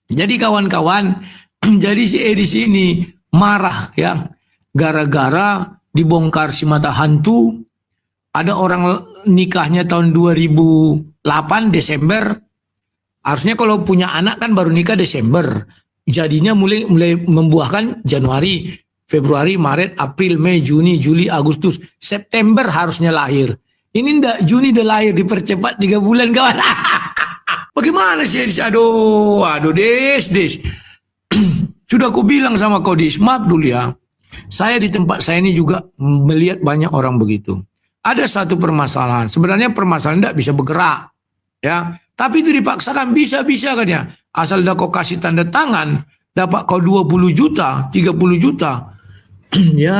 Jadi kawan-kawan, jadi si Edis ini marah ya, gara-gara dibongkar si mata hantu. Ada orang nikahnya tahun 2008 Desember. Harusnya kalau punya anak kan baru nikah Desember. Jadinya mulai membuahkan Januari, Februari, Maret, April, Mei, Juni, Juli, Agustus, September harusnya lahir. Ini ndak, Juni udah lahir, dipercepat 3 bulan kawan. Bagaimana sih? Aduh, Des. Sudah aku bilang sama kau, Des, maaf dulu ya. Saya di tempat saya ini juga melihat banyak orang begitu. Ada satu permasalahan. Sebenarnya permasalahan tidak bisa bergerak, ya. Tapi itu dipaksakan, bisa katanya. Asal dah kau kasih tanda tangan, dapat kau 20 juta, 30 juta. Ya,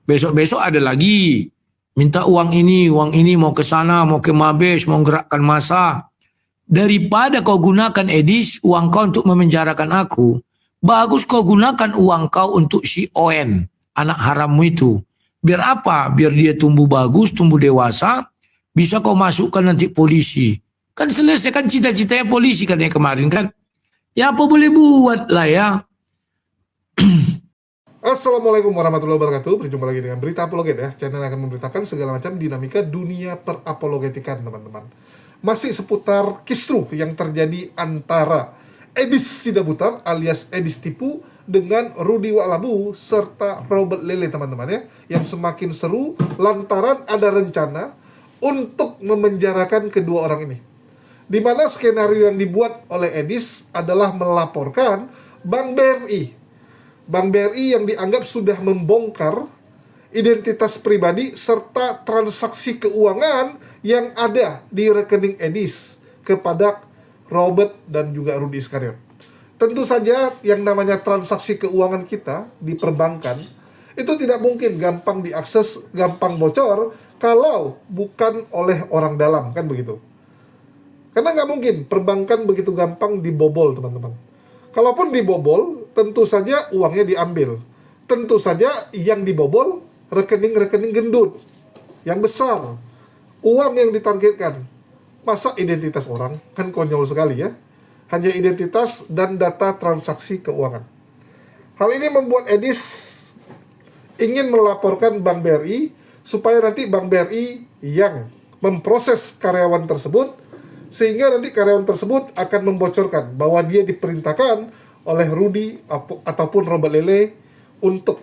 besok-besok ada lagi. Minta uang ini mau ke sana, mau ke Mabes, mau gerakkan masa. Daripada kau gunakan Edis, uang kau untuk memenjarakan aku, bagus kau gunakan uang kau untuk si Oen, anak harammu itu. Biar apa? Biar dia tumbuh bagus, tumbuh dewasa, bisa kau masukkan nanti polisi. Kan selesai kan cita-citanya polisi katanya kemarin kan. Ya apa boleh buat lah ya. Assalamualaikum warahmatullahi wabarakatuh. Berjumpa lagi dengan Berita Apologet ya. Channel yang akan memberitakan segala macam dinamika dunia perapologetikan, teman-teman. Masih seputar kisruh yang terjadi antara Edis Sidabutar alias Edis Tipu dengan Rudy Wa'alabu serta Robert Lele, teman-teman ya. Yang semakin seru lantaran ada rencana untuk memenjarakan kedua orang ini. Di mana skenario yang dibuat oleh Edis adalah melaporkan Bank BRI. Bank BRI yang dianggap sudah membongkar identitas pribadi serta transaksi keuangan yang ada di rekening Edis kepada Robert dan juga Rudy Iskariot. Tentu saja yang namanya transaksi keuangan kita di perbankan itu tidak mungkin gampang diakses, gampang bocor kalau bukan oleh orang dalam, kan begitu. Karena nggak mungkin perbankan begitu gampang dibobol, teman-teman. Kalaupun dibobol, tentu saja uangnya diambil. Tentu saja yang dibobol rekening-rekening gendut yang besar. Uang yang ditargetkan. Masa identitas orang? Kan konyol sekali ya. Hanya identitas dan data transaksi keuangan. Hal ini membuat Edis ingin melaporkan Bank BRI supaya nanti Bank BRI yang memproses karyawan tersebut, sehingga nanti karyawan tersebut akan membocorkan bahwa dia diperintahkan oleh Rudy ataupun Robert Lele untuk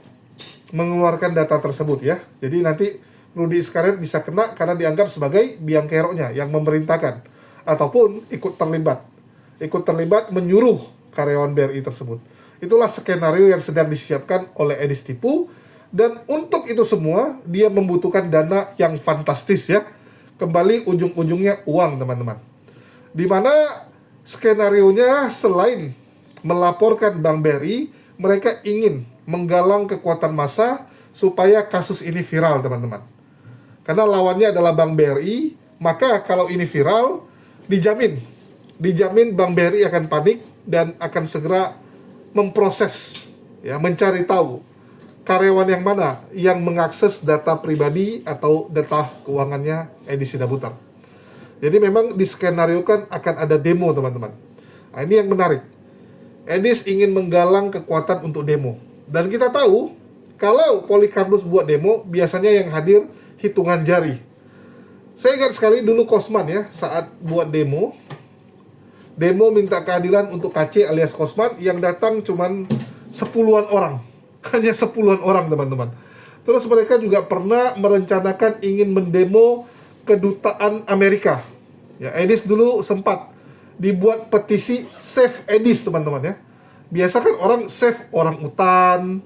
mengeluarkan data tersebut ya. Jadi nanti Rudy Iskariot bisa kena karena dianggap sebagai biang keroknya yang memerintahkan ataupun ikut terlibat menyuruh karyawan BRI tersebut. Itulah skenario yang sedang disiapkan oleh Edis Tipu, dan untuk itu semua dia membutuhkan dana yang fantastis ya. Kembali ujung-ujungnya uang, teman-teman. Di mana skenarionya selain melaporkan Bank BRI, mereka ingin menggalang kekuatan massa supaya kasus ini viral, teman-teman. Karena lawannya adalah Bank BRI, maka kalau ini viral, dijamin Bank BRI akan panik dan akan segera memproses, ya, mencari tahu karyawan yang mana yang mengakses data pribadi atau data keuangannya Edis Sidabutar. Jadi memang diskenariokan akan ada demo, teman-teman. Nah, ini yang menarik. Edis ingin menggalang kekuatan untuk demo. Dan kita tahu, kalau Polikarpus buat demo, biasanya yang hadir hitungan jari. Saya ingat sekali dulu Kosman ya, saat buat demo minta keadilan untuk KC alias Kosman, yang datang cuman 10-an orang. Hanya 10-an orang, teman-teman. Terus mereka juga pernah merencanakan ingin mendemo kedutaan Amerika. Ya, Edis dulu sempat dibuat petisi Save Edis, teman-teman ya. Biasa kan orang save orang utan,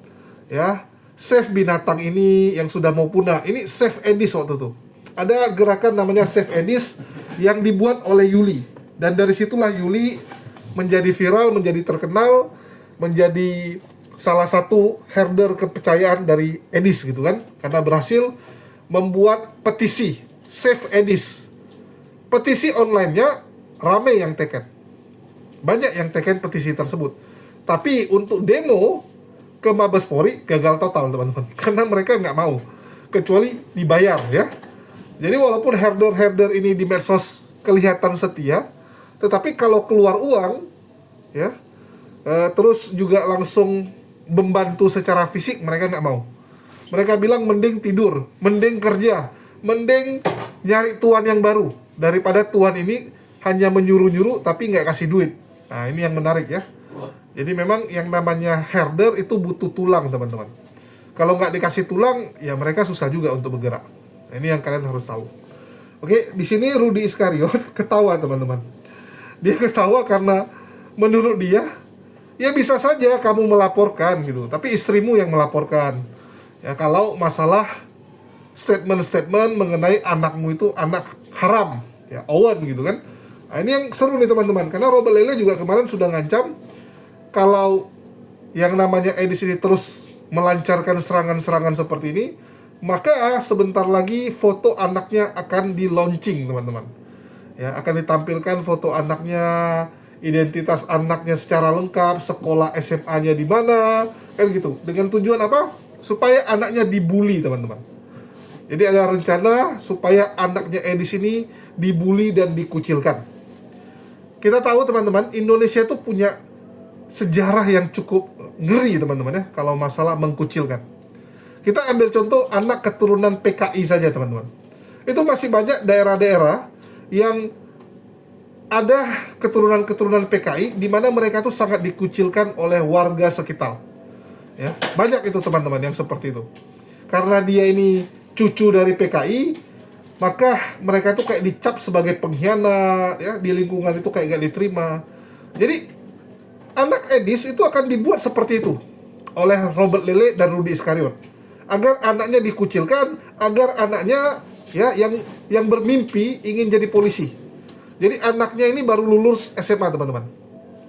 ya, save binatang ini yang sudah mau punah. Ini Save Edis waktu itu. Ada gerakan namanya Save Edis yang dibuat oleh Yuli. Dan dari situlah Yuli menjadi viral, menjadi terkenal, menjadi salah satu herder kepercayaan dari Edis gitu kan. Karena berhasil membuat petisi Save Edis. Petisi online-nya ramai yang teken. Banyak yang teken petisi tersebut. Tapi untuk demo ke Mabes Polri gagal total, teman-teman. Karena mereka nggak mau. Kecuali dibayar ya. Jadi walaupun herder-herder ini di medsos kelihatan setia, Tetapi kalau keluar uang, ya, terus juga langsung membantu secara fisik, mereka nggak mau. Mereka bilang mending tidur, mending kerja, mending nyari tuan yang baru daripada tuan ini hanya menyuruh-nyuruh tapi nggak kasih duit. Nah, ini yang menarik ya. Jadi memang yang namanya herder itu butuh tulang, teman-teman. Kalau nggak dikasih tulang, ya mereka susah juga untuk bergerak. Nah, ini yang kalian harus tahu. Oke, di sini Rudy Iskariot ketawa, teman-teman. Dia ketawa karena menurut dia, ya bisa saja kamu melaporkan gitu, tapi istrimu yang melaporkan. Ya, kalau masalah statement-statement mengenai anakmu itu anak haram, ya Owen gitu kan. Nah, ini yang seru nih teman-teman, karena Robert Lele juga kemarin sudah ngancam kalau yang namanya Edis ini terus melancarkan serangan-serangan seperti ini, maka sebentar lagi foto anaknya akan di-launching, teman-teman. Ya, akan ditampilkan foto anaknya, identitas anaknya secara lengkap, sekolah SMA-nya di mana, kan gitu. Dengan tujuan apa? Supaya anaknya dibully, teman-teman. Jadi ada rencana supaya anaknya Edis ini dibully dan dikucilkan. Kita tahu, teman-teman, Indonesia itu punya sejarah yang cukup ngeri, teman-teman ya, kalau masalah mengkucilkan. Kita ambil contoh anak keturunan PKI saja, teman-teman. Itu masih banyak daerah-daerah yang ada keturunan-keturunan PKI di mana mereka tuh sangat dikucilkan oleh warga sekitar. Ya, banyak itu teman-teman yang seperti itu. Karena dia ini cucu dari PKI, maka mereka tuh kayak dicap sebagai pengkhianat, ya, di lingkungan itu kayak gak diterima. Jadi anak Edis itu akan dibuat seperti itu oleh Robert Lele dan Rudy Iskariot, agar anaknya dikucilkan, agar anaknya ya yang bermimpi ingin jadi polisi. Jadi anaknya ini baru lulus SMA, teman-teman.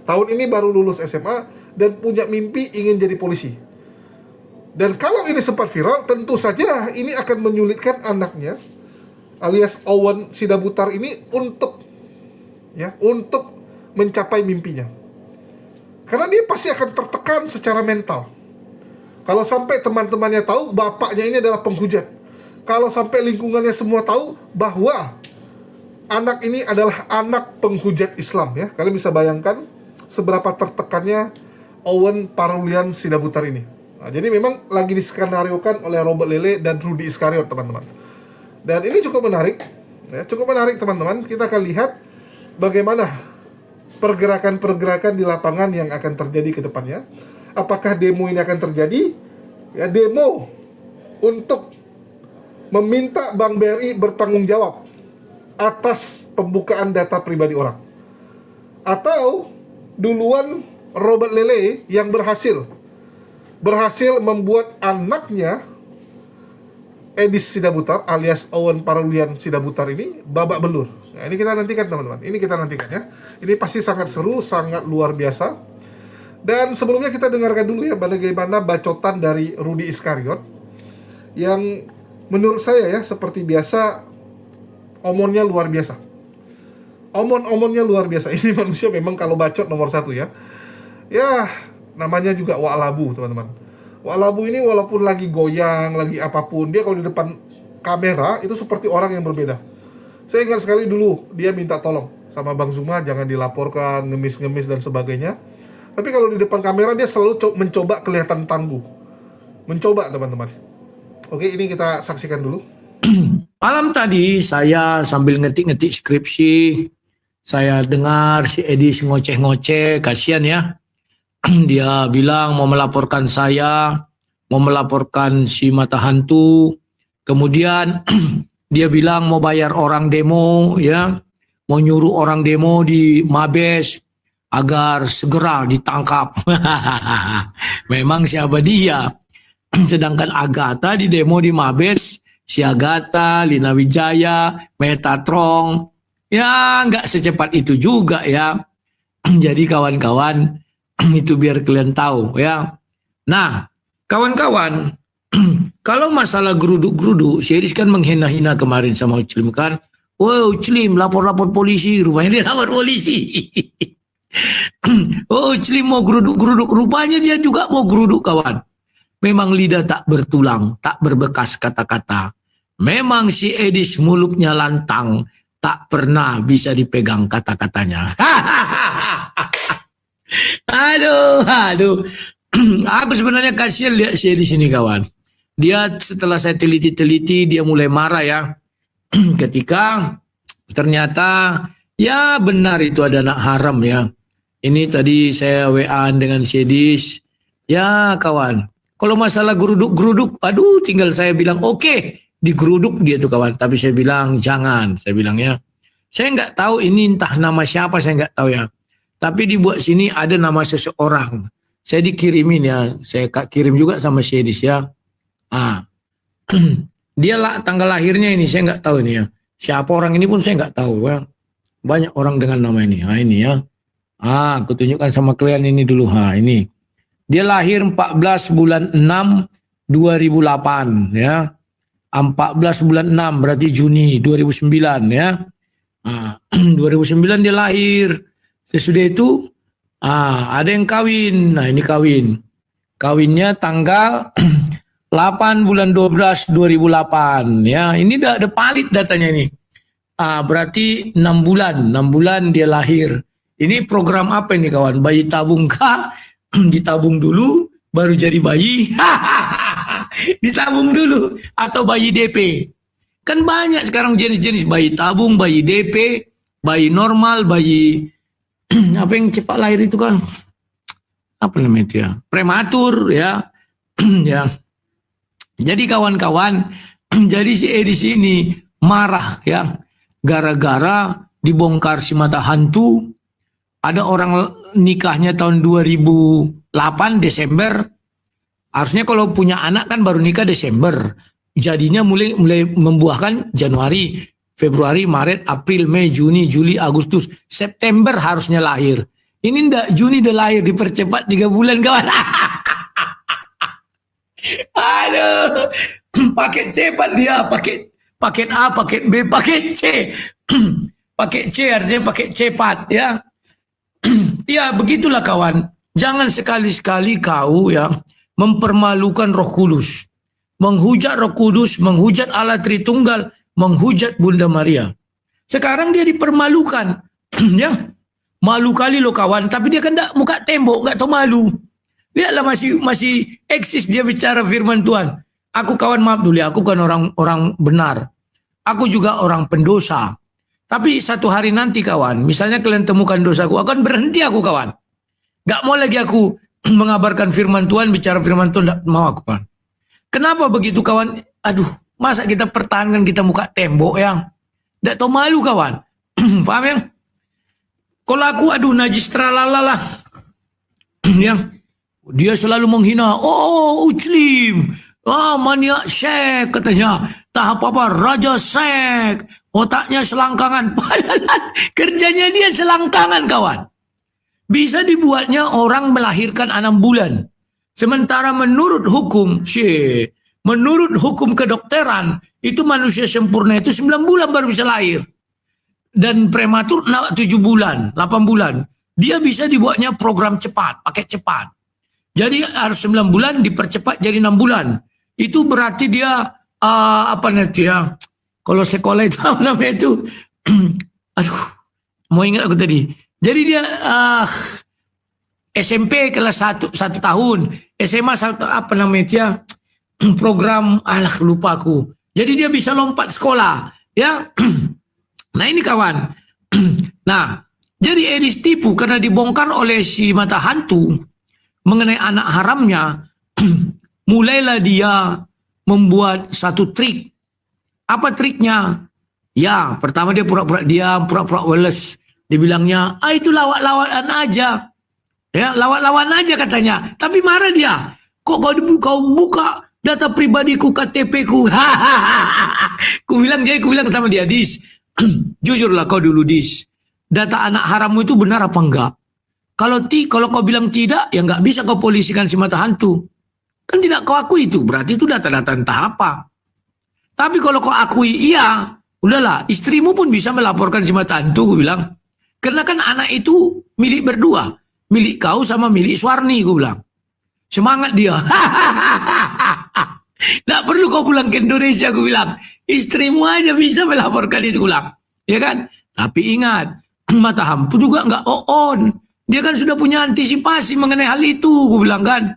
Tahun ini baru lulus SMA dan punya mimpi ingin jadi polisi. Dan kalau ini sempat viral, tentu saja ini akan menyulitkan anaknya alias Owen Sidabutar ini untuk mencapai mimpinya. Karena dia pasti akan tertekan secara mental. Kalau sampai teman-temannya tahu bapaknya ini adalah penghujat, kalau sampai lingkungannya semua tahu bahwa anak ini adalah anak penghujat Islam, ya, kalian bisa bayangkan seberapa tertekannya Owen Parulian Sidabutar ini. Nah, jadi memang lagi diskenariokan oleh Robert Lele dan Rudy Iskariot, teman-teman. Dan ini cukup menarik, ya, cukup menarik teman-teman. Kita akan lihat bagaimana pergerakan-pergerakan di lapangan yang akan terjadi ke depannya. Apakah demo ini akan terjadi? Ya, demo untuk meminta Bank BRI bertanggung jawab atas pembukaan data pribadi orang. Atau duluan Robert Lele yang berhasil membuat anaknya Edis Sidabutar alias Owen Parulian Sidabutar ini babak belur. Nah, ini kita nantikan, teman-teman. Ini kita nantikan ya. Ini pasti sangat seru, sangat luar biasa. Dan sebelumnya kita dengarkan dulu ya bagaimana bacotan dari Rudy Iskariot yang menurut saya ya seperti biasa omonnya luar biasa. Omon-omonnya luar biasa. Ini manusia memang kalau bacot nomor satu ya. Ya, namanya juga Wa'alabu, teman-teman. Wa'alabu ini walaupun lagi goyang, lagi apapun, dia kalau di depan kamera itu seperti orang yang berbeda. Saya ingat sekali dulu dia minta tolong sama Bang Zuma jangan dilaporkan, ngemis-ngemis dan sebagainya. Tapi kalau di depan kamera dia selalu mencoba kelihatan tangguh. Mencoba, teman-teman. Oke, ini kita saksikan dulu. Malam tadi saya sambil ngetik-ngetik skripsi, saya dengar si Edis ngoceh-ngoceh, kasihan ya. Dia bilang mau melaporkan saya, mau melaporkan si mata hantu. Kemudian dia bilang mau bayar orang demo, ya, mau nyuruh orang demo di Mabes agar segera ditangkap. Memang siapa dia? Sedangkan Agatha di demo di Mabes, si Agatha, Lina Wijaya, Metatron, ya nggak secepat itu juga ya. Jadi kawan-kawan, itu biar kalian tahu ya. Nah, kawan-kawan, kalau masalah geruduk-geruduk, si Edis kan menghina-hina kemarin sama Uclim kan. Wow, Uclim lapor-lapor polisi, rupanya dia lapor polisi. Oh, Uclim mau geruduk-geruduk, rupanya dia juga mau geruduk, kawan. Memang lidah tak bertulang, tak berbekas kata-kata. Memang si Edis mulutnya lantang, tak pernah bisa dipegang kata-katanya. Aduh. Aku sebenarnya kasihan lihat saya di sini kawan. Dia setelah saya teliti-teliti dia mulai marah ya. Ketika ternyata ya benar itu ada anak haram ya. Ini tadi saya WA dengan Sedis. Ya kawan, kalau masalah geruduk-geruduk, aduh tinggal saya bilang oke, digeruduk dia tuh kawan. Tapi saya bilang jangan, saya bilang ya. Saya nggak tahu ini entah nama siapa, saya nggak tahu ya. Tapi dibuat sini ada nama seseorang. Saya dikirimin ya, saya kirim juga sama Sedis ya. Dia lah tanggal lahirnya ini saya nggak tahu ini ya. Siapa orang ini pun saya nggak tahu ya. Banyak orang dengan nama ini. Ini ya. Aku tunjukkan sama kalian ini dulu. Ini. Dia lahir 14 bulan 6 2008 ya. 14 bulan 6 berarti Juni 2009 ya. 2009 dia lahir. Sesudah itu ada yang kawin. Nah, ini kawin. Kawinnya tanggal 8 bulan 12 2008 ya. Ini ada palit datanya ini. Berarti 6 bulan dia lahir. Ini program apa ini kawan? Bayi tabung kah? Ditabung dulu baru jadi bayi. Ditabung dulu atau bayi DP. Kan banyak sekarang jenis-jenis bayi tabung, bayi DP, bayi normal, bayi apa yang cepat lahir itu kan? Apa namanya itu ya? Prematur ya. Ya. Jadi kawan-kawan, jadi si Edis ini marah ya. Gara-gara dibongkar si mata hantu. Ada orang nikahnya tahun 2008 Desember. Harusnya kalau punya anak kan baru nikah Desember. Jadinya mulai membuahkan Januari, Februari, Maret, April, Mei, Juni, Juli, Agustus, September harusnya lahir. Ini ndak Juni udah lahir, dipercepat 3 bulan kawan. Aduh, paket cepat dia, paket A, paket B, paket C. Paket C artinya paket cepat ya. Ya begitulah kawan. Jangan sekali-sekali kau ya mempermalukan Roh Kudus, menghujat Roh Kudus, menghujat Allah Tritunggal, menghujat Bunda Maria. Sekarang dia dipermalukan, ya malu kali lo kawan. Tapi dia kan tak muka tembok, nggak tahu malu. Lihatlah masih eksis dia bicara firman Tuhan. Aku kawan maaf dulu, aku kan orang benar. Aku juga orang pendosa. Tapi satu hari nanti kawan, misalnya kalian temukan dosaku, akan berhenti aku kawan. Gak mau lagi aku mengabarkan firman Tuhan, bicara firman Tuhan, gak mau aku kawan. Kenapa begitu kawan? Aduh, masa kita pertahankan kita muka tembok yang gak tahu malu kawan. Paham ya? Kalau aku aduh najis tralala yang dia selalu menghina, oh Uclim, maniak sek katanya, tahap apa raja sek, otaknya selangkangan. Padahal kerjanya dia selangkangan kawan. Bisa dibuatnya orang melahirkan 6 bulan. Sementara menurut hukum kedokteran, itu manusia sempurna itu 9 bulan baru bisa lahir. Dan prematur 7 bulan, 8 bulan. Dia bisa dibuatnya program cepat, paket cepat. Jadi harus 9 bulan dipercepat jadi 6 bulan. Itu berarti dia apa nanti ya? Kalau sekolah itu apa namanya itu? Aduh, mau ingat aku tadi. Jadi dia SMP kelas 1 tahun, SMA apa namanya dia? Program lupa aku. Jadi dia bisa lompat sekolah, ya. Nah ini kawan. Nah, jadi Edis tipu karena dibongkar oleh si mata hantu mengenai anak haramnya. Mulailah dia membuat satu trik. Apa triknya? Ya, pertama dia pura-pura diam, pura-pura weles. Dibilangnya, itu lawak-lawakan aja. Ya, lawak-lawakan aja katanya. Tapi marah dia. Kok kau buka data pribadiku, KTP-ku? Ku bilang sama dia, Dis. Jujurlah kau dulu, Dis. Data anak harammu itu benar apa enggak? Kalau kau bilang tidak, ya enggak bisa kau polisikan si mata hantu. Kan tidak kau akui itu, berarti itu data-data entah apa. Tapi kalau kau akui iya, udahlah, istrimu pun bisa melaporkan si mata hantu, gue bilang. Karena kan anak itu milik berdua. Milik kau sama milik Suwarni, gue bilang. Semangat dia. Tidak perlu kau pulang ke Indonesia, gue bilang. Istrimu aja bisa melaporkan itu, gue bilang. Ya kan? Tapi ingat, mata hantu juga nggak on. Dia kan sudah punya antisipasi mengenai hal itu, gue bilang kan.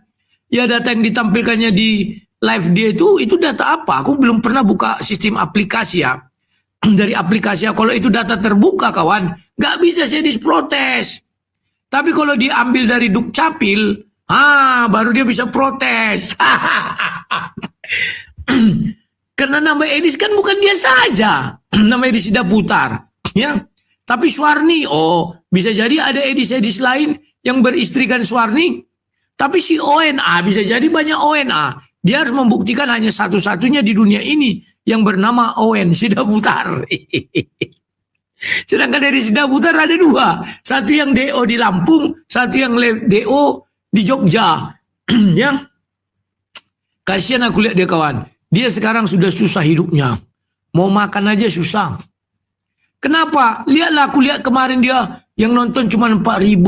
Ya data yang ditampilkannya di live dia itu data apa? Aku belum pernah buka sistem aplikasi ya. Dari aplikasi ya, kalau itu data terbuka kawan, nggak bisa saya disprotes. Tapi kalau diambil dari Dukcapil, baru dia bisa protes. Karena nama Edis kan bukan dia saja. Nama Edis Daputar. Ya. Tapi Suwarni, bisa jadi ada Edis-Edis lain yang beristrikan Suwarni. Tapi si ONA, bisa jadi banyak ONA. Dia harus membuktikan hanya satu-satunya di dunia ini yang bernama ON Sidaputar. Sedangkan dari Sidaputar ada 2. Satu yang DO di Lampung, satu yang DO di Jogja. Ya. Kasihan aku lihat dia kawan. Dia sekarang sudah susah hidupnya. Mau makan aja susah. Kenapa? Lihatlah, aku lihat kemarin dia yang nonton cuma 4.000.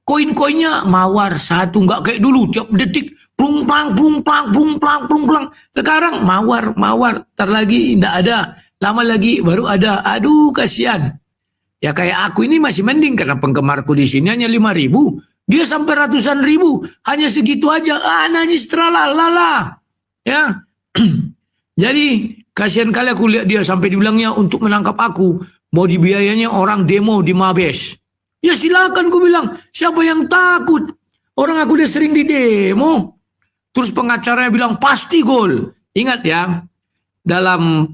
Koin-koinnya mawar satu, nggak kayak dulu tiap detik plung plang plung plang plung plang plung plang. Sekarang mawar terlagi tidak ada, lama lagi baru ada. Aduh kasihan. Ya kayak aku ini masih mending karena penggemarku di sini hanya 5.000, dia sampai ratusan ribu, hanya segitu aja. Najis tralala. Ya. Jadi kasihan kali aku lihat dia sampai dibilangnya untuk menangkap aku mau dibiayanya orang demo di Mabes. Ya silakan, ku bilang, siapa yang takut? Orang aku udah sering di demo. Terus pengacaranya bilang pasti gol. Ingat ya, dalam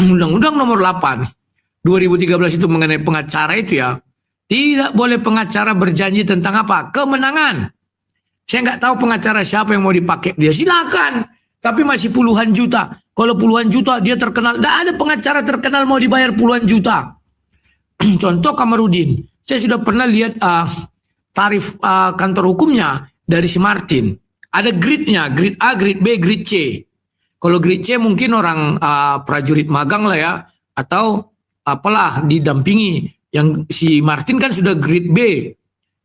Undang-Undang nomor 8 2013 itu mengenai pengacara itu ya, tidak boleh pengacara berjanji tentang apa? Kemenangan. Saya nggak tahu pengacara siapa yang mau dipakai dia, silakan. Tapi masih puluhan juta. Kalau puluhan juta dia terkenal, tidak ada pengacara terkenal mau dibayar puluhan juta. Contoh Kamarudin. Saya sudah pernah lihat tarif kantor hukumnya dari si Martin. Ada gridnya, grid A, grid B, grid C. Kalau grid C mungkin orang prajurit magang lah ya, atau apalah didampingi. Yang si Martin kan sudah grid B,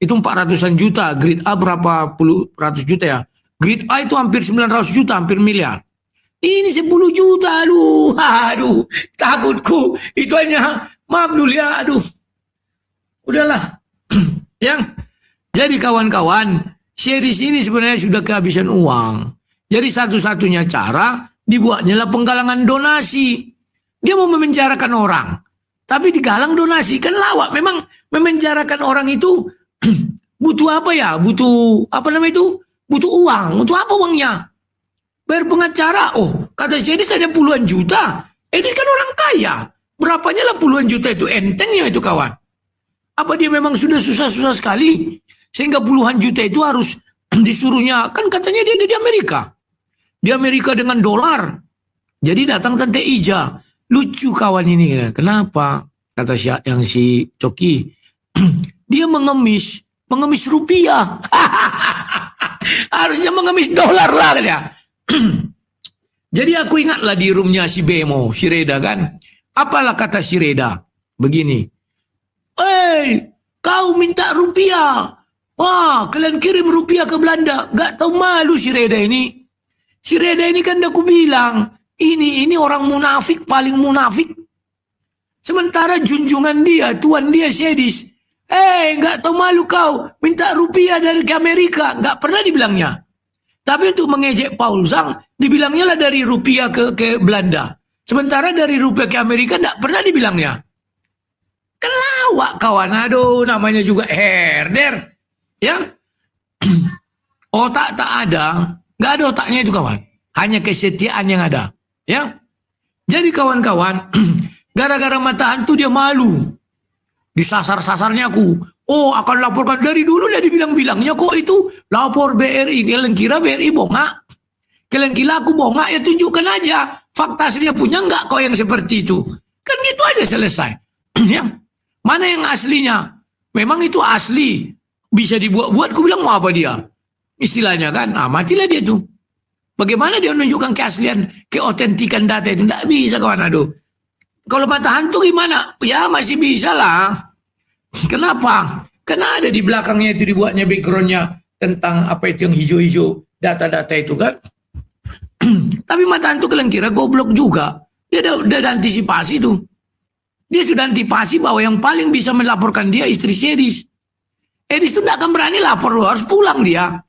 itu 400-an juta. Grid A berapa puluh ratus juta ya. Grid A itu hampir 900 juta, hampir miliar. Ini 10 juta, aduh, takutku. Itu hanya, maaf dulu ya, aduh. Udahlah. Ya. Jadi kawan-kawan, series ini sebenarnya sudah kehabisan uang. Jadi satu-satunya cara dibuatnya lah penggalangan donasi. Dia mau memenjarakan orang, tapi digalang donasi. Kan lawak. Memang memenjarakan orang itu butuh apa ya? Butuh apa namanya itu? Butuh uang. Untuk apa uangnya? Bayar pengacara. Kata si Edis ada puluhan juta. Edis kan orang kaya. Berapanya lah puluhan juta itu? Entengnya itu kawan. Apa dia memang sudah susah-susah sekali? Sehingga puluhan juta itu harus disuruhnya. Kan katanya dia ada di Amerika. Di Amerika dengan dolar. Jadi datang Tante Ija. Lucu kawan ini. Kenapa? Kata si Coki. Dia mengemis rupiah. Harusnya mengemis dolar lah dia. Jadi aku ingatlah di roomnya si Bemo, si Reda kan. Apalah kata si Reda? Begini. Kau minta rupiah. Wah, kalian kirim rupiah ke Belanda. Gak tahu malu si Reda ini. Si Reda ini kan aku bilang, ini orang munafik, paling munafik. Sementara junjungan dia, tuan dia si Edis. Gak tahu malu kau, minta rupiah dari Amerika. Gak pernah dibilangnya. Tapi untuk mengejek Paul Zhang, dibilangnya lah dari rupiah ke Belanda. Sementara dari rupiah ke Amerika gak pernah dibilangnya. Kan lawak kawan, aduh namanya juga herder. Ya, otak tak ada, gak ada otaknya itu kawan. Hanya kesetiaan yang ada. Ya, jadi kawan-kawan, gara-gara mata hantu dia malu. Disasar-sasarnya aku. Akan laporkan dari dulu udah dibilang-bilangnya kok itu lapor BRI. Kalian kira BRI bongak? Kalian kira aku bongak? Ya tunjukkan aja. Fakta aslinya punya nggak kau yang seperti itu? Kan gitu aja selesai. Ya. Mana yang aslinya? Memang itu asli. Bisa dibuat-buat, aku bilang mau apa dia? Istilahnya kan, matilah dia tuh. Bagaimana dia menunjukkan keaslian, keotentikan data itu? Tidak bisa kawan, aduh. Kalau mata hantu gimana? Ya masih bisa lah. Kenapa? Karena ada di belakangnya itu dibuatnya backgroundnya tentang apa itu yang hijau-hijau, data-data itu kan. Tapi mata hantu kalian kira goblok juga. Dia udah antisipasi tuh. Dia sudah antipasi bahwa yang paling bisa melaporkan dia istri si Edis. Edis itu tidak akan berani lapor, harus pulang dia.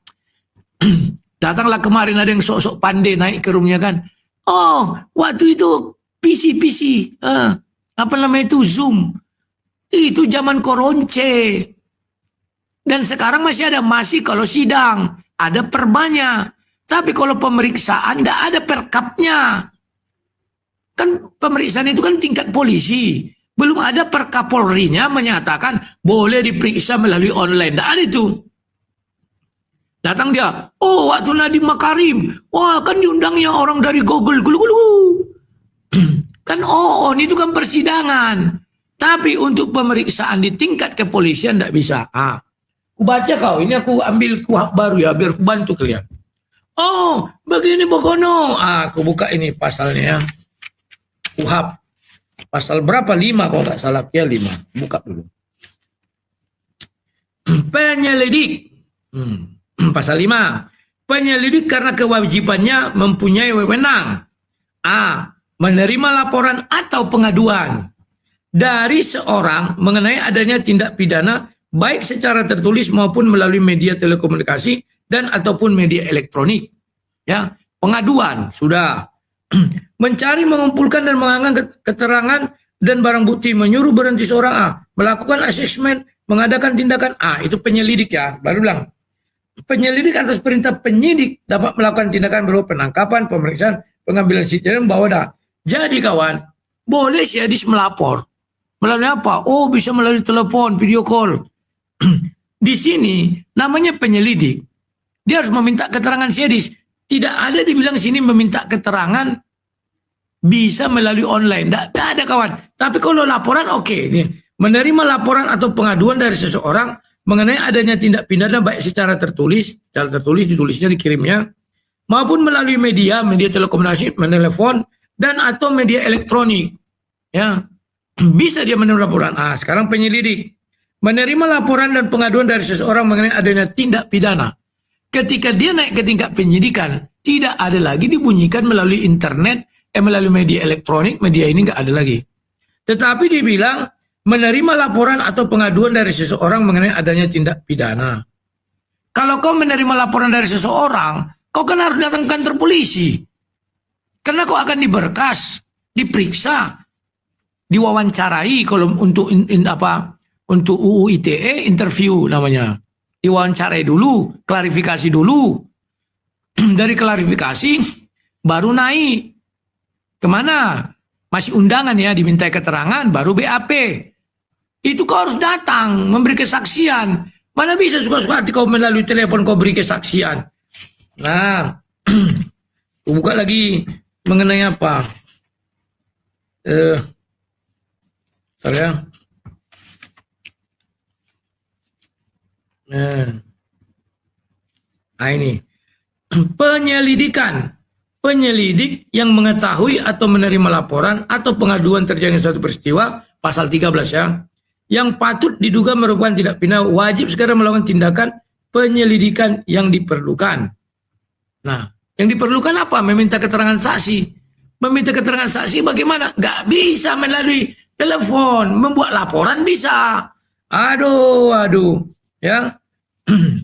Datanglah kemarin ada yang sok-sok pandai naik ke rumahnya kan. Oh, waktu itu PC, apa namanya itu, Zoom. Itu zaman koronce. Dan sekarang masih kalau sidang, ada perbannya. Tapi kalau pemeriksaan tidak ada perkapnya. Kan pemeriksaan itu kan tingkat polisi. Belum ada perkapolrinya menyatakan boleh diperiksa melalui online. Tidak ada itu. Datang dia, oh waktu Nadiem Makarim, wah kan diundangnya orang dari Google, kan itu kan persidangan. Tapi untuk pemeriksaan di tingkat kepolisian tidak bisa. Aku baca kau, ini aku ambil kuhab baru ya, biar aku bantu kalian. Oh, begini Bokono. Aku buka ini pasalnya ya. Kuhab. Pasal berapa? 5 kalau nggak salah. Ya 5. Buka dulu. Penyelidik. Pasal 5. Penyelidik karena kewajibannya mempunyai wewenang. Menerima laporan atau pengaduan dari seorang mengenai adanya tindak pidana baik secara tertulis maupun melalui media telekomunikasi dan ataupun media elektronik. Ya, pengaduan sudah. Mencari, mengumpulkan dan menganggap keterangan dan barang bukti, menyuruh berhenti seorang melakukan asesmen, mengadakan tindakan itu penyelidik ya. Baru bilang penyelidik atas perintah penyidik dapat melakukan tindakan berupa penangkapan, pemeriksaan, pengambilan sinyal membawa Jadi kawan, boleh si Edis melapor. Melalui apa? Oh, bisa melalui telepon, video call. Di sini namanya penyelidik. Dia harus meminta keterangan si Edis. Tidak ada dibilang sini meminta keterangan bisa melalui online. Tidak ada kawan. Tapi kalau laporan oke. Menerima laporan atau pengaduan dari seseorang mengenai adanya tindak pidana baik secara tertulis ditulisnya, dikirimnya, maupun melalui media telekomunikasi, menelepon, dan atau media elektronik. Ya, bisa dia menerima laporan. Sekarang penyelidik. Menerima laporan dan pengaduan dari seseorang mengenai adanya tindak pidana. Ketika dia naik ke tingkat penyidikan, tidak ada lagi dibunyikan melalui internet, melalui media elektronik, media ini nggak ada lagi. Tetapi dibilang menerima laporan atau pengaduan dari seseorang mengenai adanya tindak pidana. Kalau kau menerima laporan dari seseorang, kau kan harus datang ke kantor polisi. Karena kau akan diberkas, diperiksa, diwawancarai kalau untuk untuk UU ITE interview namanya. Diwawancarai dulu, klarifikasi dulu. Dari klarifikasi baru naik. Kemana? Masih undangan ya, diminta keterangan, baru BAP. Itu kau harus datang, memberi kesaksian. Mana bisa suka-suka hati kau melalui telepon kau beri kesaksian. Nah, buka lagi mengenai apa? Bentar ya. Ini penyelidikan. Penyelidik yang mengetahui atau menerima laporan atau pengaduan terjadi suatu peristiwa, pasal 13 ya, yang patut diduga merupakan tindak pidana, wajib segera melakukan tindakan penyelidikan yang diperlukan. Nah, yang diperlukan apa? Meminta keterangan saksi. Meminta keterangan saksi bagaimana? Nggak bisa melalui telepon. Membuat laporan bisa. Aduh. Ya.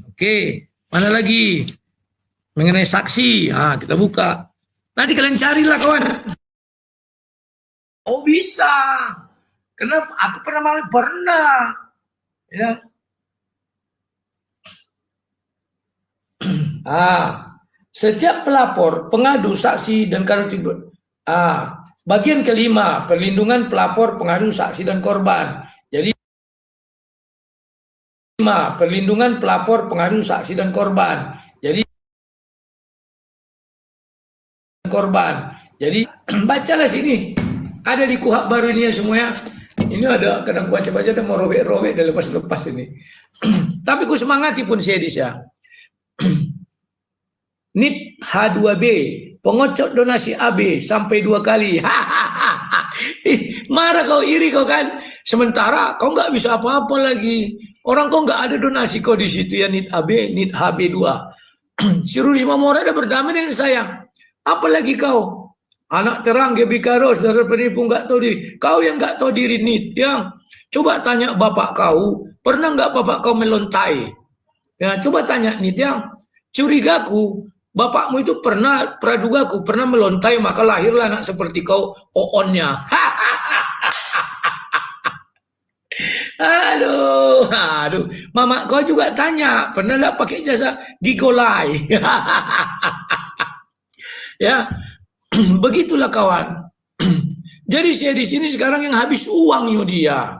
Oke. Mana lagi? Mengenai saksi. Kita buka. Nanti kalian carilah kawan. Oh bisa. Kenapa? Aku pernah. Ya. Setiap pelapor, pengadu, saksi, dan korban. Bagian kelima, perlindungan pelapor, pengadu, saksi, dan korban. Jadi, perlindungan pelapor, pengadu, saksi, dan korban. Jadi, bacalah sini. Ada di kuhab baru ini ya semuanya. Ini ada, kadang baca-baca ada mau robek-robek dan lepas-lepas ini. Tapi ku semangati pun si Edis ya. NIT H2B, pengocok donasi AB sampai 2 kali. Marah kau, iri kau kan. Sementara kau nggak bisa apa-apa lagi. Orang kau nggak ada donasi kau di situ ya, NIT AB, NIT HB2. Si Risma Mora ada berdamai dengan saya. Apalagi kau. Anak terang gebikaros dasar penipu nggak tahu diri. Kau yang nggak tahu diri nih, ya. Coba tanya bapak kau, pernah nggak bapak kau melontai? Ya, coba tanya nih, ya. Curigaku, bapakmu itu pradugaku pernah melontai maka lahirlah anak seperti kau, oonnya. Aduh, aduh. Mama kau juga tanya, pernah nggak pakai jasa gigolai? Ya, begitulah kawan. Jadi saya di sini sekarang yang habis uang yo dia.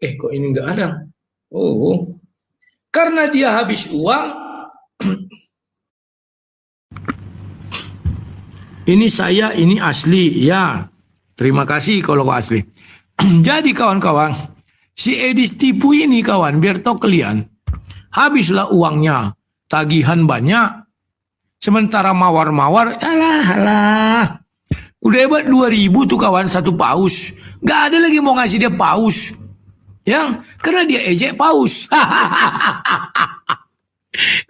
Kok ini nggak ada? Oh, karena dia habis uang. Ini saya, ini asli ya. Terima kasih kalau asli. Jadi kawan-kawan, si Edis tipu ini kawan, biar tahu kalian. Habislah uangnya, tagihan banyak. Sementara mawar-mawar, alah. Udah hebat 2.000 tuh kawan, satu paus. Gak ada lagi mau ngasih dia paus. Ya, karena dia ejek paus.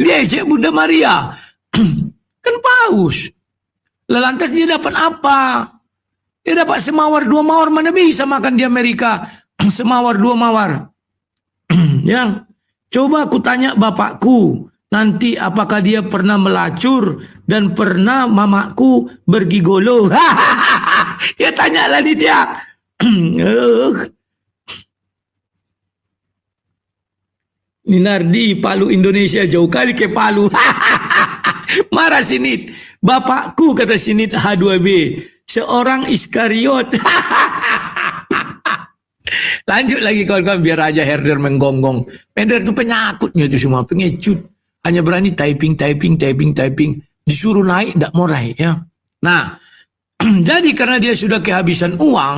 Dia ejek Bunda Maria. Kan paus. Lantas dia dapat apa? Dia dapat semawar 2 mawar, mana bisa makan di Amerika semawar 2 mawar. Yang coba aku tanya bapakku nanti apakah dia pernah melacur dan pernah mamaku bergigolo. Ya tanyalah dia. Ninardi, Palu Indonesia jauh kali ke Palu. Marah Sinit. Bapakku kata Sinit H2B. Seorang Iskariot. Lanjut lagi kawan-kawan biar aja herder menggonggong. Herder itu penyakutnya itu semua. Pengecut. Hanya berani typing. Disuruh naik tidak mau naik ya. Nah. Jadi karena dia sudah kehabisan uang.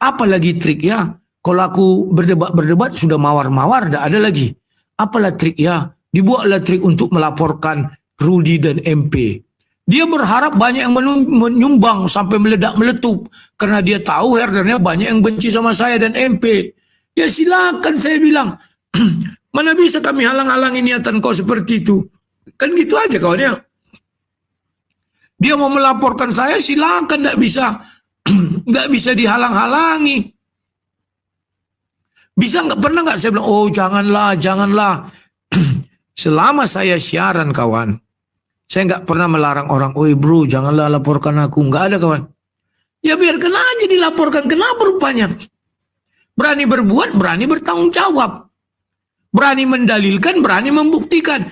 Apalagi trik ya. Kalau aku berdebat sudah mawar-mawar tidak ada lagi. Apalah trik ya. Dibuatlah trik untuk melaporkan Rudi dan MP. Dia berharap banyak yang menyumbang sampai meledak-meletup. Karena dia tahu herdernya banyak yang benci sama saya dan MP. Ya silakan saya bilang. Mana bisa kami halang-halangi niatan kau seperti itu. Kan gitu aja kawan ya. Dia mau melaporkan saya silakan, tidak bisa. Nggak bisa dihalang-halangi. Bisa nggak, pernah nggak saya bilang, oh janganlah. Selama saya siaran kawan. Saya nggak pernah melarang orang, oi bro, janganlah laporkan aku. Nggak ada kawan. Ya biarkan aja dilaporkan. Kenapa rupanya? Berani berbuat, berani bertanggung jawab. Berani mendalilkan, berani membuktikan.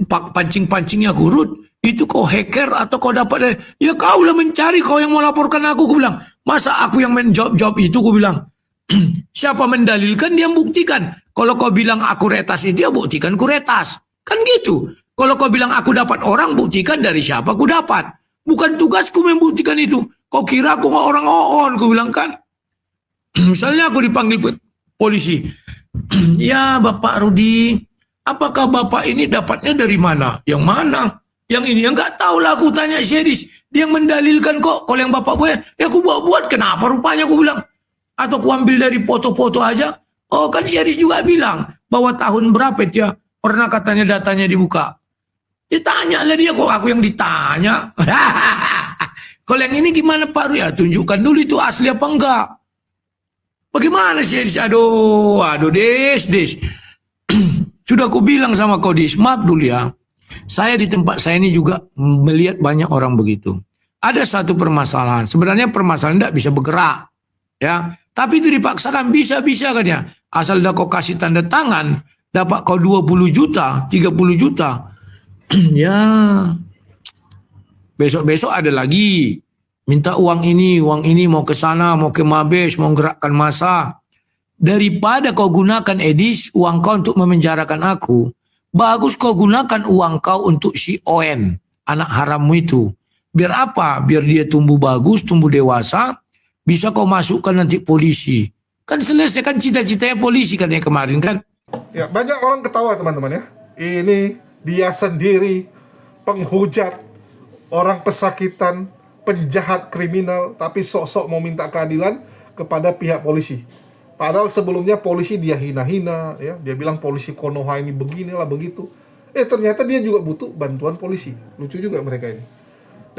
Pancing-pancingnya gurut. Itu kau hacker atau kau dapat. Ya kau lah mencari, kau yang mau laporkan aku. Aku bilang, masa aku yang menjawab itu, aku bilang. Siapa mendalilkan, dia buktikan. Kalau kau bilang aku retas itu, dia buktikan ku retas. Kan gitu. Kalau kau bilang aku dapat orang, buktikan dari siapa aku dapat. Bukan tugasku membuktikan itu. Kau kira aku orang oon, aku bilang kan. Misalnya aku dipanggil polisi. Ya Bapak Rudi, apakah Bapak ini dapatnya dari mana? Yang mana? Yang ini, yang nggak tahu lah aku tanya Syedis. Dia yang mendalilkan kok. Kalau yang Bapak gue, ya aku buat kenapa rupanya aku bilang. Atau aku ambil dari foto-foto aja. Oh kan Syedis juga bilang bahwa tahun berapa dia pernah katanya datanya dibuka. Ya tanyalah dia, kok aku yang ditanya. Kalau yang ini gimana Pak Rudi? Ya tunjukkan dulu itu asli apa enggak. Bagaimana sih? Aduh Des. Sudah aku bilang sama kau Des, maaf dulu ya. Saya di tempat saya ini juga melihat banyak orang begitu. Ada satu permasalahan. Sebenarnya permasalahan tidak bisa bergerak. Ya, tapi itu dipaksakan bisa kan ya. Asal dah kau kasih tanda tangan, dapat kau 20 juta, 30 juta. Ya, besok-besok ada lagi. Minta uang ini mau ke sana, mau ke Mabes, mau gerakkan massa. Daripada kau gunakan Edis, uang kau untuk memenjarakan aku, bagus kau gunakan uang kau untuk si ON, anak harammu itu. Biar apa? Biar dia tumbuh bagus, tumbuh dewasa, bisa kau masukkan nanti polisi. Kan selesaikan cita-citanya polisi katanya kemarin kan. Ya, banyak orang ketawa teman-teman ya. Ini dia sendiri penghujat, orang pesakitan, penjahat kriminal, tapi sok-sok mau minta keadilan kepada pihak polisi. Padahal sebelumnya polisi dia hina-hina, ya, dia bilang polisi Konoha ini beginilah begitu. Ternyata dia juga butuh bantuan polisi. Lucu juga mereka ini.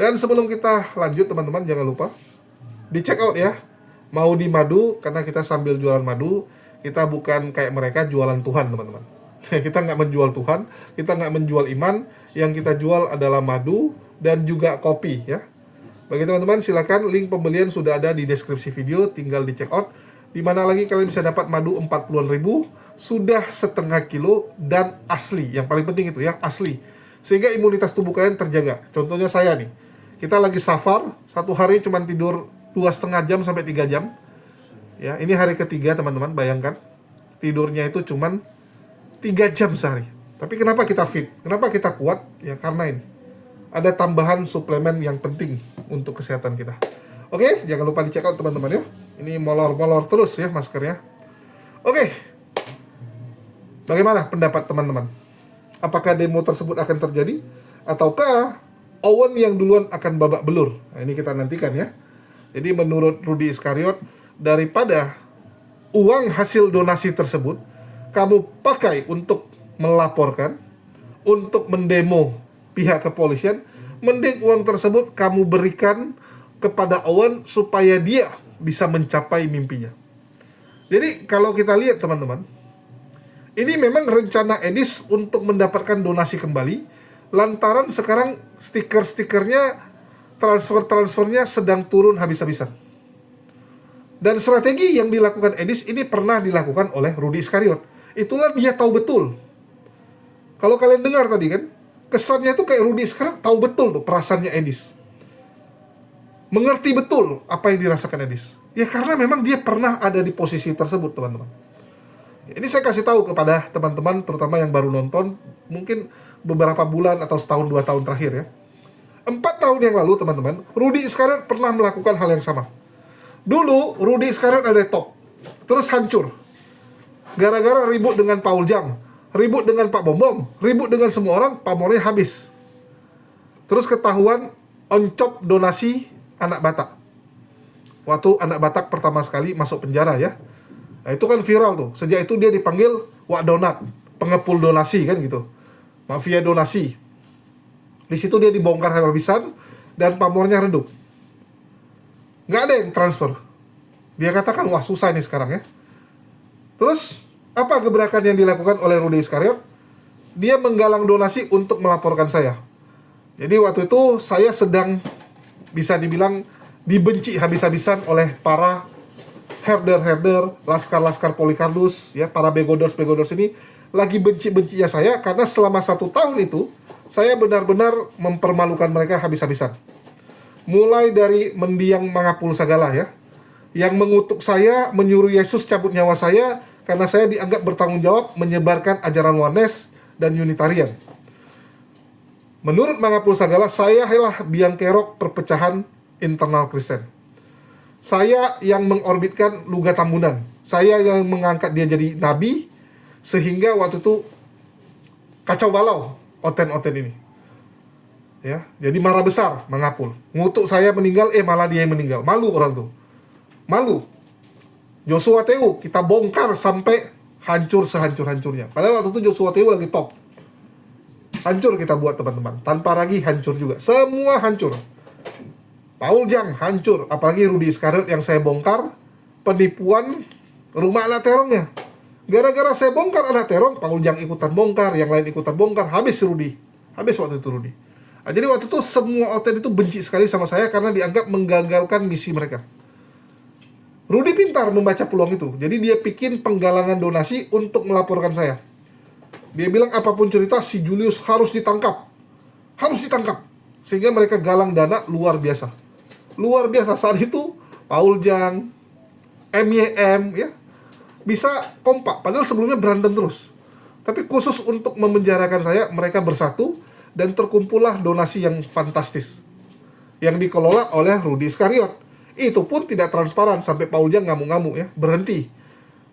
Dan sebelum kita lanjut teman-teman, jangan lupa di check out ya. Mau di madu, karena kita sambil jualan madu, kita bukan kayak mereka jualan Tuhan teman-teman. Kita nggak menjual Tuhan, kita nggak menjual iman, yang kita jual adalah madu dan juga kopi ya. Bagi teman-teman silakan, link pembelian sudah ada di deskripsi video, tinggal di check out. Dimana lagi kalian bisa dapat madu 40-an ribu, sudah setengah kilo dan asli. Yang paling penting itu ya, asli. Sehingga imunitas tubuh kalian terjaga. Contohnya saya nih, kita lagi safar, satu hari cuma tidur 2,5 jam sampai 3 jam. Ya, ini hari ketiga teman-teman, bayangkan. Tidurnya itu cuma 3 jam sehari. Tapi kenapa kita fit? Kenapa kita kuat? Ya karena ini. Ada tambahan suplemen yang penting untuk kesehatan kita. Oke, jangan lupa di check out teman-teman ya. Ini molor-molor terus ya maskernya. Oke. Bagaimana pendapat teman-teman? Apakah demo tersebut akan terjadi? Ataukah Owen yang duluan akan babak belur? Nah, ini kita nantikan ya. Jadi menurut Rudy Iskariot, daripada uang hasil donasi tersebut kamu pakai untuk melaporkan, untuk mendemo pihak kepolisian, mending uang tersebut kamu berikan kepada Owen supaya dia bisa mencapai mimpinya. Jadi kalau kita lihat teman-teman, ini memang rencana Edis untuk mendapatkan donasi kembali, lantaran sekarang stiker-stikernya, transfer-transfernya sedang turun habis-habisan. Dan strategi yang dilakukan Edis ini pernah dilakukan oleh Rudy Iskariot. Itulah dia tahu betul. Kalau kalian dengar tadi kan, kesannya tuh kayak Rudy Iskariot tahu betul tuh perasaannya Edis. Mengerti betul apa yang dirasakan Edis. Ya karena memang dia pernah ada di posisi tersebut teman-teman. Ini saya kasih tahu kepada teman-teman, terutama yang baru nonton, mungkin beberapa bulan atau setahun 2 tahun terakhir ya. 4 tahun yang lalu teman-teman, Rudy Iskariot pernah melakukan hal yang sama. Dulu Rudy Iskariot ada top, terus hancur. Gara-gara ribut dengan Paul Jang, ribut dengan Pak Bom, ribut dengan semua orang, pamornya habis. Terus ketahuan oncop donasi anak Batak. Waktu anak Batak pertama sekali masuk penjara ya. Nah, itu kan viral tuh. Sejak itu dia dipanggil Wak Donat, pengepul donasi kan gitu. Mafia donasi. Di situ dia dibongkar habis-habisan dan pamornya redup. Nggak ada yang transfer. Dia katakan, wah susah ini sekarang ya. Terus, apa gebrakan yang dilakukan oleh Rudy Iskariot? Dia menggalang donasi untuk melaporkan saya. Jadi waktu itu saya sedang bisa dibilang dibenci habis-habisan oleh para herder-herder, laskar-laskar Polikardus, ya, para begodors ini lagi benci-bencinya saya karena selama 1 tahun itu saya benar-benar mempermalukan mereka habis-habisan. Mulai dari mendiang mangapul sagala ya, yang mengutuk saya, menyuruh Yesus cabut nyawa saya karena saya dianggap bertanggung jawab menyebarkan ajaran Oneness dan Unitarian. Menurut mangapul sagala, saya adalah biang kerok perpecahan internal Kristen. Saya yang mengorbitkan Luga Tambunan. Saya yang mengangkat dia jadi nabi, sehingga waktu itu kacau balau oten-oten ini. Ya, jadi marah besar mangapul. Ngutuk saya meninggal, malah dia yang meninggal. Malu orang tuh. Malu. Joshua Teu kita bongkar sampai hancur sehancur-hancurnya. Padahal waktu itu Joshua Teu lagi top. Hancur kita buat teman-teman. Tanpa lagi hancur juga. Semua hancur. Paul Jang hancur, apalagi Rudy Iskariot yang saya bongkar penipuan rumah anak terongnya. Gara-gara saya bongkar anak terong, Paul Jang ikutan bongkar, yang lain ikutan bongkar, habis Rudy. Habis waktu itu Rudy. Nah, jadi waktu itu semua oten itu benci sekali sama saya karena dianggap menggagalkan misi mereka. Rudy pintar membaca peluang itu. Jadi dia bikin penggalangan donasi untuk melaporkan saya. Dia bilang apapun cerita si Julius harus ditangkap. Harus ditangkap. Sehingga mereka galang dana luar biasa. Luar biasa saat itu Paul Jang, MYM ya bisa kompak, padahal sebelumnya berantem terus. Tapi khusus untuk memenjarakan saya, mereka bersatu dan terkumpullah donasi yang fantastis yang dikelola oleh Rudy Iskariot. Itu pun tidak transparan sampai Paul Jang ngamuk-ngamuk ya, berhenti.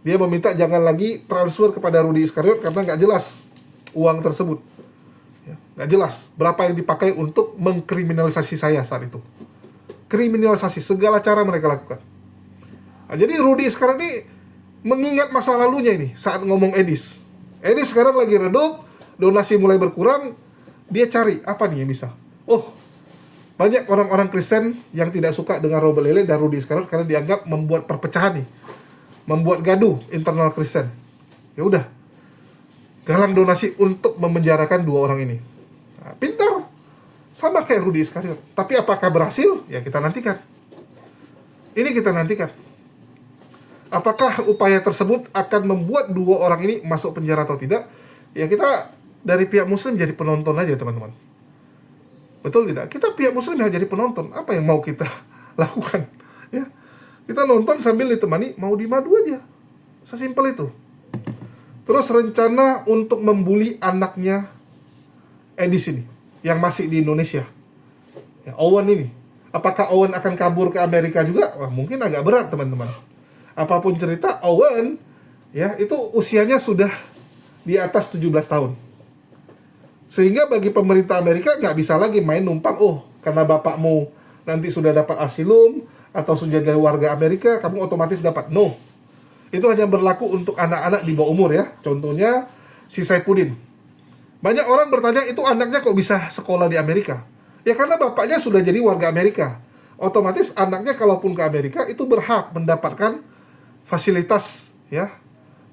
Dia meminta jangan lagi transfer kepada Rudy Iskariot karena nggak jelas uang tersebut. Ya, nggak jelas berapa yang dipakai untuk mengkriminalisasi saya saat itu. Kriminalisasi, segala cara mereka lakukan. Nah, jadi Rudy sekarang ini mengingat masa lalunya ini saat ngomong Edis. Edis sekarang lagi redup, donasi mulai berkurang, dia cari apa nih yang bisa. Oh, Banyak orang-orang Kristen yang tidak suka dengan Robert Lele dan Rudy Iscariot karena dianggap membuat perpecahan nih, membuat gaduh internal Kristen. Ya udah, galang donasi untuk memenjarakan dua orang ini. Nah, pintar, sama kayak Rudy Iscariot. Tapi apakah berhasil? Ya kita nantikan. Ini kita nantikan. Apakah upaya tersebut akan membuat dua orang ini masuk penjara atau tidak? Ya kita dari pihak Muslim jadi penonton aja teman-teman. Betul tidak? Kita pihak Muslim yang jadi penonton. Apa yang mau kita lakukan? Ya, kita nonton sambil ditemani mau dimadu aja. Sesimpel itu. Terus rencana untuk membuli anaknya Edis ini yang masih di Indonesia. Ya, Owen ini. Apakah Owen akan kabur ke Amerika juga? Wah, mungkin agak berat teman-teman. Apapun cerita, Owen ya itu usianya sudah di atas 17 tahun. Sehingga bagi pemerintah Amerika nggak bisa lagi main numpang, oh karena bapakmu nanti sudah dapat asilum atau sudah dari warga Amerika, kamu otomatis dapat. No. Itu hanya berlaku untuk anak-anak di bawah umur ya. Contohnya si Saipudin. Banyak orang bertanya, itu anaknya kok bisa sekolah di Amerika? Ya karena bapaknya sudah jadi warga Amerika. Otomatis anaknya kalaupun ke Amerika itu berhak mendapatkan fasilitas ya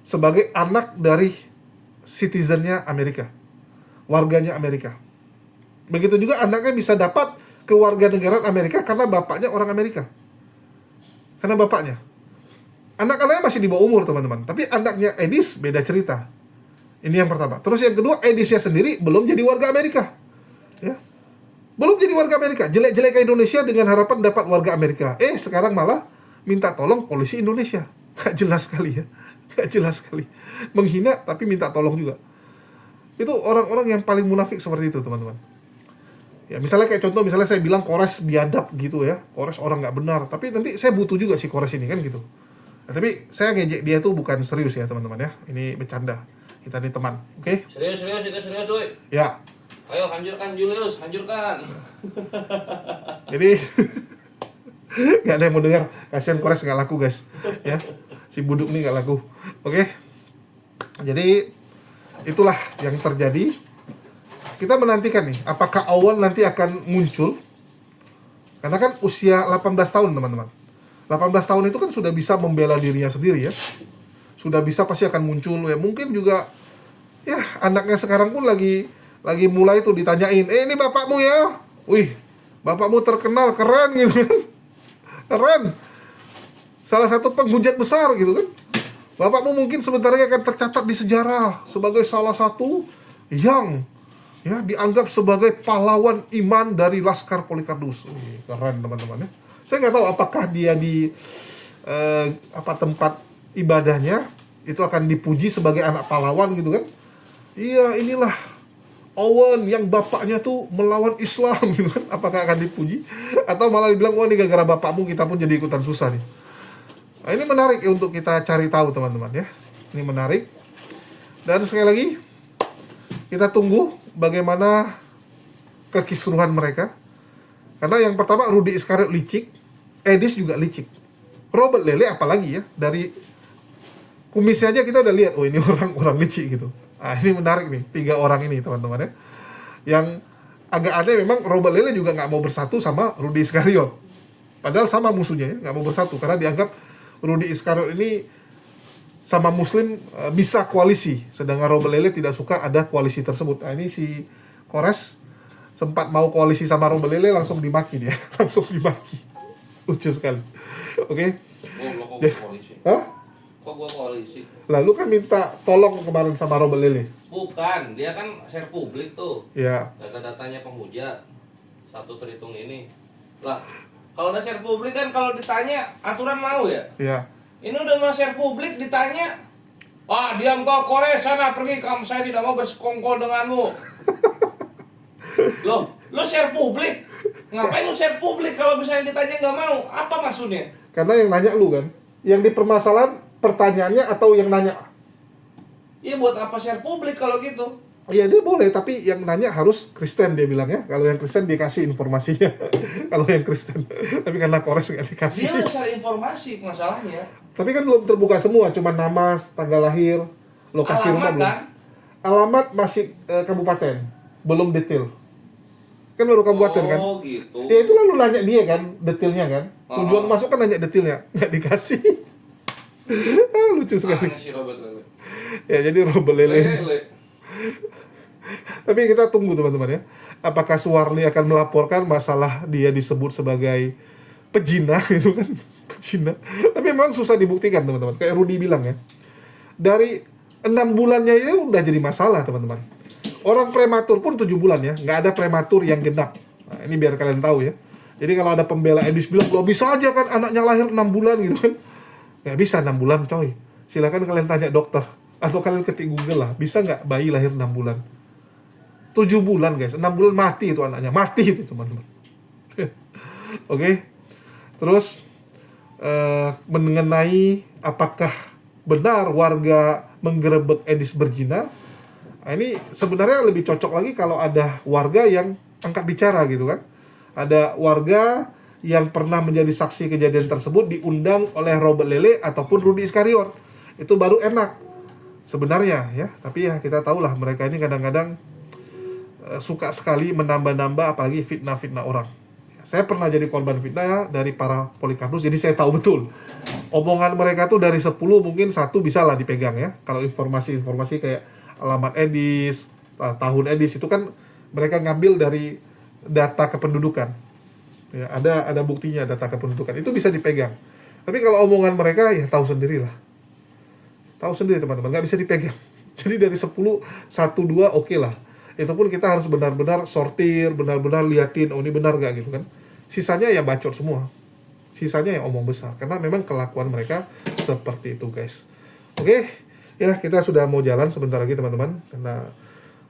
sebagai anak dari citizennya Amerika. Warganya Amerika. Begitu juga anaknya bisa dapat kewarganegaraan Amerika karena bapaknya orang Amerika. Karena bapaknya. Anak-anaknya masih di bawah umur teman-teman. Tapi anaknya Edis beda cerita. Ini yang pertama. Terus yang kedua, Edisnya sendiri belum jadi warga Amerika. Ya. Belum jadi warga Amerika. Jelek-jelek ke Indonesia dengan harapan dapat warga Amerika. Sekarang malah minta tolong polisi Indonesia. Gak jelas sekali ya. Gak jelas sekali. Menghina tapi minta tolong juga. Itu orang-orang yang paling munafik seperti itu teman-teman. Ya misalnya kayak contoh, misalnya saya bilang Kores biadab gitu ya, Kores orang nggak benar, tapi nanti saya butuh juga si Kores ini kan gitu. Nah, tapi saya ngejek dia tuh bukan serius ya teman-teman ya, ini bercanda. Kita ini teman, oke? Serius, woy. Ya. Ayo hancurkan Julius, hancurkan. Jadi nggak ada yang mau dengar, kasihan Kores nggak laku guys, ya. Si Buduk nih nggak laku, oke? Jadi itulah yang terjadi. Kita menantikan nih, apakah Owen nanti akan muncul? Karena kan usia 18 tahun teman-teman. 18 tahun itu kan sudah bisa membela dirinya sendiri ya. Sudah bisa pasti akan muncul ya. Mungkin juga ya anaknya sekarang pun lagi mulai tuh ditanyain, ini bapakmu ya? Wih, bapakmu terkenal, keren gitu kan. Keren. Salah satu penghujat besar gitu kan. Bapakmu mungkin sebentar lagi akan tercatat di sejarah sebagai salah satu yang ya dianggap sebagai pahlawan iman dari Laskar Polikardus. Keren teman-teman ya. Saya nggak tahu apakah dia di tempat ibadahnya itu akan dipuji sebagai anak pahlawan gitu kan. Iya, inilah Owen yang bapaknya tuh melawan Islam gitu kan. Apakah akan dipuji atau malah dibilang, wah ini gara-gara bapakmu kita pun jadi ikutan susah nih. Nah, ini menarik ya untuk kita cari tahu teman-teman ya. Ini menarik. Dan sekali lagi kita tunggu bagaimana kekisruhan mereka. Karena yang pertama Rudy Iscariot licik, Edis juga licik. Robert Lele apalagi ya, dari kumisnya aja kita udah lihat, oh ini orang licik gitu. Nah, ini menarik nih, 3 orang ini teman-teman ya. Yang agak aneh memang Robert Lele juga nggak mau bersatu sama Rudy Iscariot. Padahal sama musuhnya ya, nggak mau bersatu karena dianggap Rudy Iscariot ini sama Muslim bisa koalisi, sedangkan Robert Lele tidak suka ada koalisi tersebut. Nah, ini si Kores sempat mau koalisi sama Robert Lele, langsung dimaki dia, langsung dimaki. Lucu sekali. Oke. Kok gue koalisi? Hah? Kok gue koalisi? Lalu kan minta tolong kemarin sama Robert Lele. Bukan, dia kan share publik tuh. Ya. Data-datanya penghujat. Satu terhitung ini. Lah, kalau udah share publik kan kalau ditanya aturan mau ya? Ya. Ini udah mau share publik ditanya. Wah, diam kau Kores, sana pergi, kamu saya tidak mau bersekongkol denganmu. Lo share publik. Ngapain lu share publik kalau misalnya ditanya nggak mau? Apa maksudnya? Karena yang nanya lu kan. Yang dipermasalahan pertanyaannya atau yang nanya? Iya, buat apa share publik kalau gitu? Iya, dia boleh, tapi yang nanya harus Kristen dia bilang ya. Kalau yang Kristen dikasih informasinya. Kalau yang Kristen. Tapi karena Kores nggak dikasih. Dia udah share informasi masalahnya. Tapi kan belum terbuka semua, cuma nama, tanggal lahir, lokasi Alamat rumah belum. kan? Alamat masih kabupaten, belum detail. Kan baru kabupaten kan. Oh gitu. Ya itu lalu nanya dia kan, detailnya kan. Tujuan masuk kan nanya detailnya, nggak dikasih. Lucu sekali. Aneh si Robert Lele. Ya jadi Robert Lele. Lele. Tapi kita tunggu teman-teman ya. Apakah Suwarli akan melaporkan masalah dia disebut sebagai pejina itu kan, pejina. Tapi memang susah dibuktikan teman-teman. Kayak Rudi bilang ya. Dari 6 bulannya itu udah jadi masalah teman-teman. Orang prematur pun 7 bulan ya, nggak ada prematur yang genap. Nah, ini biar kalian tahu ya. Jadi kalau ada pembela Edis bilang, "Lo bisa aja kan anaknya lahir 6 bulan gitu kan." Nggak bisa 6 bulan coy. Silakan kalian tanya dokter. Atau kalian ketik Google lah, bisa nggak bayi lahir 6 bulan? 7 bulan guys, 6 bulan mati itu anaknya. Mati itu teman-teman. Oke. Terus mengenai apakah benar warga menggerebek Edis berzina. Nah, ini sebenarnya lebih cocok lagi kalau ada warga yang angkat bicara gitu kan. Ada warga yang pernah menjadi saksi kejadian tersebut diundang oleh Robert Lele ataupun Rudi Iskariot. Itu baru enak sebenarnya ya. Tapi ya kita tahulah mereka ini kadang-kadang suka sekali menambah-nambah apalagi fitnah-fitnah orang. Saya pernah jadi korban fitnah dari para Polikarpus, jadi saya tahu betul. Omongan mereka tuh dari 10 mungkin 1 bisa lah dipegang ya. Kalau informasi-informasi kayak alamat Edis, tahun Edis itu kan mereka ngambil dari data kependudukan. Ya, ada buktinya data kependudukan. Itu bisa dipegang. Tapi kalau omongan mereka ya tahu sendirilah. Tahu sendiri teman-teman, nggak bisa dipegang. Jadi dari 10, 1, 2 oke lah. Itu pun kita harus benar-benar sortir, benar-benar liatin, oh ini benar gak gitu kan. Sisanya ya bacot semua. Sisanya yang omong besar. Karena memang kelakuan mereka seperti itu guys. Oke, ya kita sudah mau jalan sebentar lagi teman-teman. Karena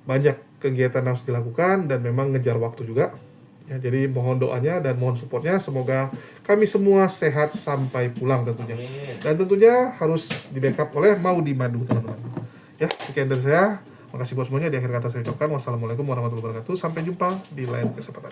banyak kegiatan yang harus dilakukan dan memang ngejar waktu juga. Ya, jadi mohon doanya dan mohon supportnya. Semoga kami semua sehat sampai pulang tentunya. Amin. Dan tentunya harus di backup oleh Maudi Madu teman-teman. Ya, sekian dari saya. Makasih buat semuanya. Di akhir kata saya ucapkan wassalamualaikum warahmatullahi wabarakatuh. Sampai jumpa di lain kesempatan.